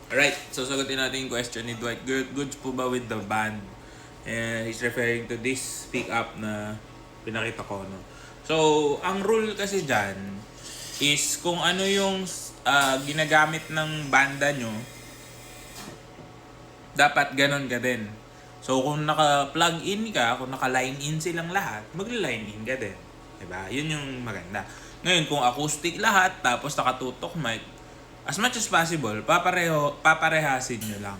Alright, so sagutin natin yung question ni Dwight. Goods po ba with the band? And he's referring to this pick-up na pinakita ko, no? So, ang rule kasi dyan is kung ano yung ginagamit ng banda nyo, dapat ganon ka din. So, kung naka-plug in ka, kung naka-line in silang lahat, magla-line in ka din. Diba? Yun yung maganda. Ngayon, kung acoustic lahat, tapos nakatutok mic, as much as possible, paparehasin nyo lang.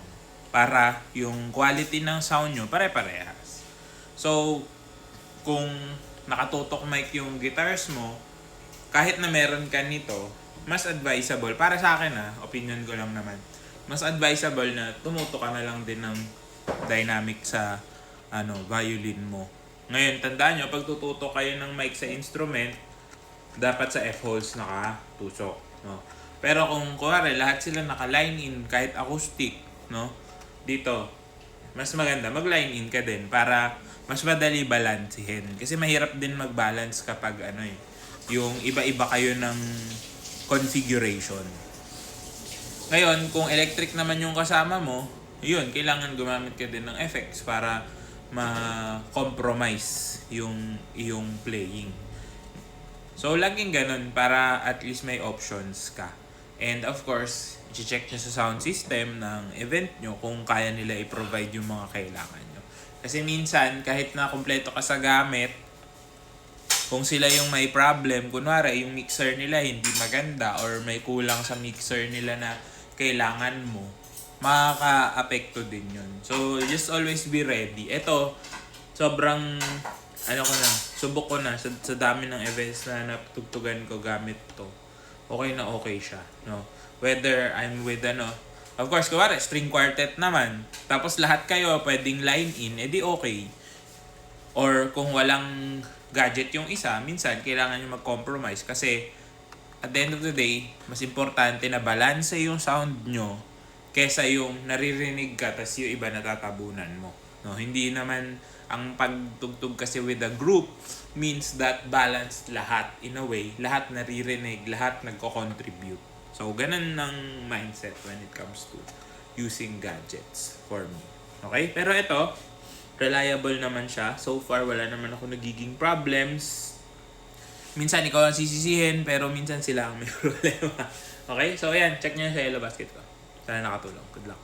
Para yung quality ng sound nyo, pare-parehas. So, kung nakatutok mic yung guitars mo, kahit na meron ka nito, mas advisable, para sa akin opinion ko lang naman, mas advisable na tumuto ka na lang din ng dynamic sa violin mo. Ngayon, tandaan nyo, pag tututo kayo ng mic sa instrument, dapat sa F-holes nakatusok. No? Pero kung kuwari, lahat sila naka-line in, kahit acoustic, no? Dito, mas maganda, mag-line in ka din para mas madali balansehin. Kasi mahirap din mag-balance kapag yung iba-iba kayo ng configuration. Ngayon, kung electric naman yung kasama mo, yun, kailangan gumamit ka din ng effects para ma-compromise yung iyong playing. So, laging ganun para at least may options ka. And of course, i-check nyo sa sound system ng event nyo kung kaya nila i-provide yung mga kailangan nyo. Kasi minsan, kahit na kumpleto ka sa gamit, kung sila yung may problem, kunwari yung mixer nila hindi maganda or may kulang sa mixer nila na kailangan mo, makaka-apekto din yun. So, just always be ready. Ito, sobrang subok ko na sa dami ng events na natugtugan ko gamit to. Okay na okay siya, no? Whether I'm with of course, kuwari, string quartet naman. Tapos lahat kayo pwedeng line in, edi okay. Or kung walang gadget yung isa, minsan kailangan nyo mag-compromise kasi at the end of the day, mas importante na balance yung sound nyo kesa yung naririnig ka tas yung iba natatabunan mo. No, hindi naman ang pagtugtog kasi with a group means that balanced lahat in a way, lahat naririnig, lahat nagko-contribute. So ganun ng mindset when it comes to using gadgets for me. Okay? Pero ito, reliable naman siya. So far, wala naman ako nagiging problems. Minsan ikaw ang sisisihin, pero minsan sila ang may problema. Okay? So ayan, check nyo sa Yellow Basket ko. Sana nakatulong. Good luck.